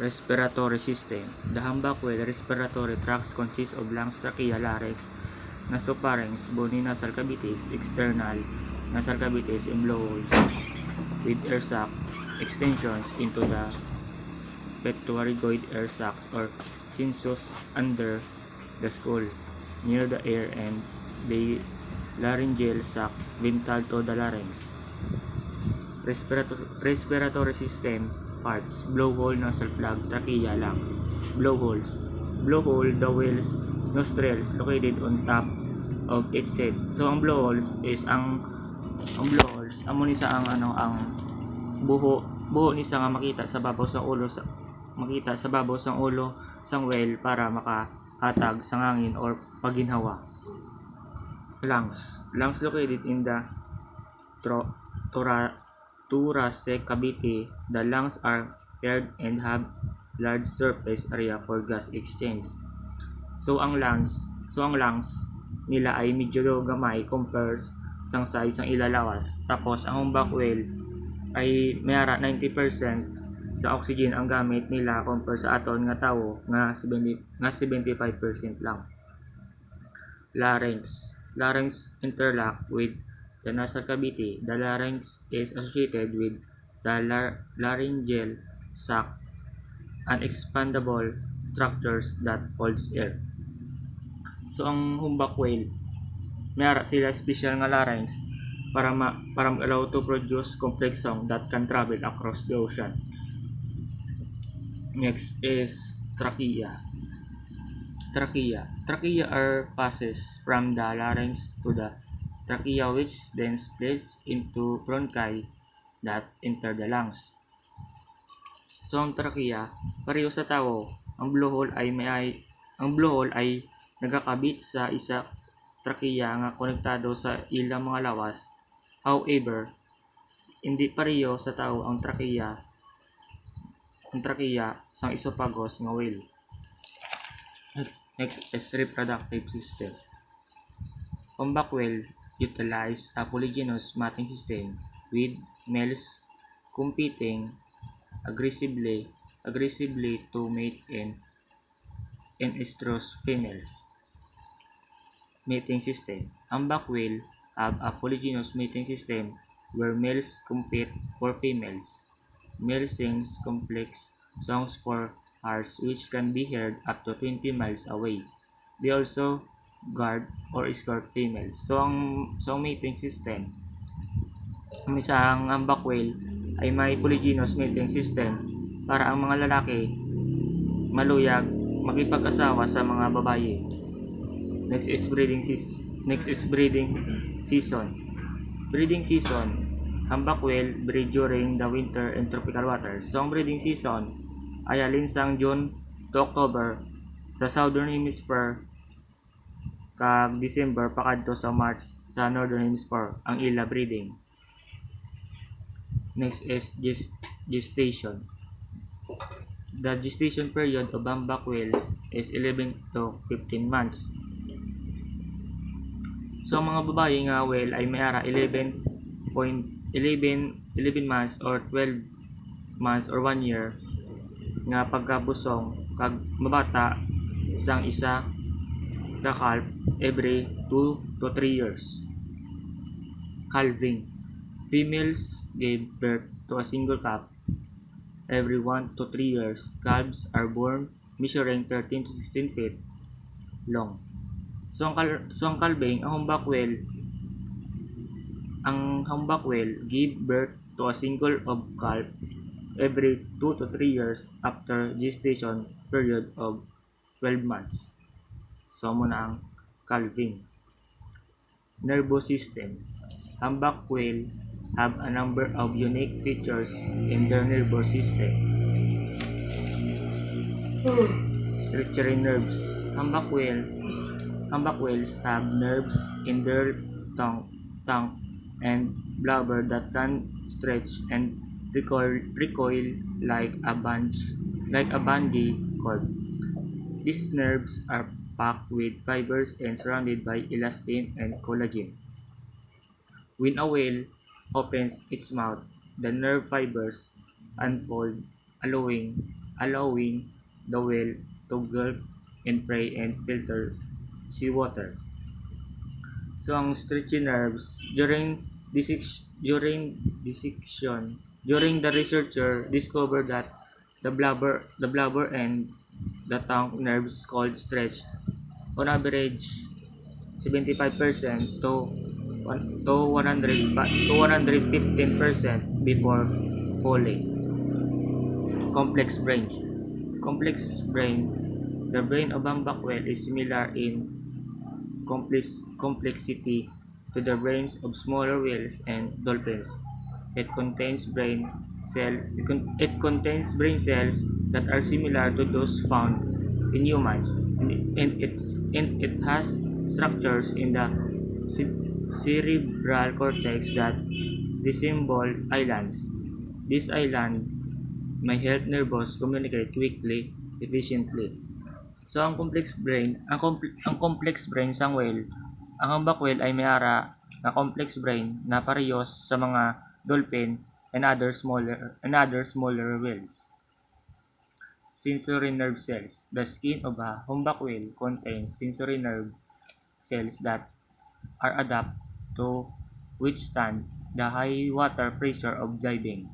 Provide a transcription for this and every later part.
Respiratory system. The humpback whale respiratory tract consists of lungs, trachea, larynx, nasopharynx, bony nasal cavities, external nasal cavities, and blowholes with air sac extensions into the pterygoid air sacs or sinuses under the skull near the air and the laryngeal sac ventral to the larynx. Respiratory system parts: blowhole, nasal plug, trachea, lungs. Blowholes. Blowhole, the whale's nostrils located on top of its head. So ang blowholes amo ni sa ang buho ni sa nga makita sa babaw sa ulo sang whale para makahatag sa hangin or pagginhawa. Lungs located in the thoracic cavity. The lungs are paired and have large surface area for gas exchange. So ang lungs nila ay medyo gamay compared sang size ang ilalawas. Tapos ang humpback whale ay mayara 90% sa oxygen ang gamit nila compared sa aton nga tawo nga 75% lang. Larynx interlock with the nasal cavity. The larynx is associated with the laryngeal sac, an expandable structures that holds air. So ang humpback whale, mayara sila special nga larynx para allow to produce complex sound that can travel across the ocean. Next is trachea. Trachea are passes from the larynx to the trachea, which then splits into bronchi that enter the lungs. So ang trachea, pareho sa tao, ang blowhole ay nagakabit sa isa trachea nga konektado sa ilang mga lawas. However, hindi pareho sa tao ang trachea sang esophagus nga whale. Next is reproductive system. Humpback whales utilize a polygynous mating system with males competing aggressively to mate in estrous females. Mating system. Humpback whale have a polygynous mating system where males compete for females. Male sings complex songs for hours which can be heard up to 20 miles away. They also guard or escort females. So ang mating system, ang isang humpback whale ay may polygynous mating system para ang mga lalaki maluyag makipag-asawa sa mga babaye. Next is breeding season. Breeding season. Humpback whale breed during the winter in tropical waters. So ang breeding season ay alin sang June to October sa Southern Hemisphere kag December pakadto sa March sa Northern Hemisphere ang ila breeding. Next is gestation. The gestation period of humpback whales is 11 to 15 months. So ang mga babae nga whale ay mayara 11 months or 12 months or 1 year nga pagkabusong kag mabata sang isa ka calf every 2 to 3 years. Calving. Females give birth to a single calf every 1 to 3 years. Calves are born measuring 13 to 16 feet long. So ang calving, ang humpback whale give birth to a single of calf every 2 to 3 years after gestation period of 12 months. So muna ang calving. Nervous system. Humpback whale have a number of unique features in their nervous system. Sensory nerves. Humpback whales have nerves in their tongue and blubber that can stretch and recoil like a bungee cord. These nerves are packed with fibers and surrounded by elastin and collagen. When a whale opens its mouth, the nerve fibers unfold, allowing allowing the whale to gulp and prey and filter seawater. So ang stretchy nerves during the researcher discovered that the blubber and the tongue nerves called stretch on average 75% to 115% before falling. Complex brain. Complex brain. The brain of humpback whale is similar in complexity to the brains of smaller whales and dolphins. It contains brain cells that are similar to those found in humans, and it has structures in the cerebral cortex that resemble islands. This island may help nervous communicate quickly, efficiently. So ang complex brain sang whale, ang humpback whale ay may ara na complex brain na parehas sa mga dolphin and other smaller whales. Sensory nerve cells. The skin of a humpback whale contains sensory nerve cells that are adapt to withstand the high water pressure of diving.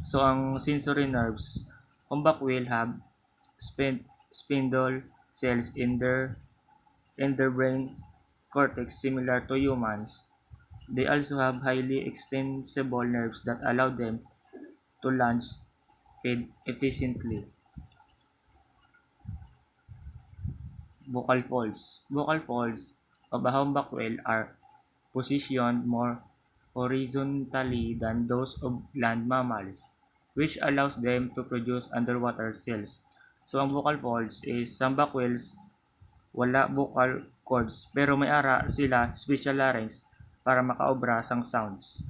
So ang sensory nerves, humpback whale have spindle cells in their brain cortex similar to humans. They also have highly extensible nerves that allow them to launch feed efficiently. Vocal folds. Vocal folds of a humpback whale are positioned more horizontally than those of land mammals, which allows them to produce underwater cells. So ang vocal folds is humpback whales wala vocal cords pero may ara sila special larynx para makaobra sang sounds.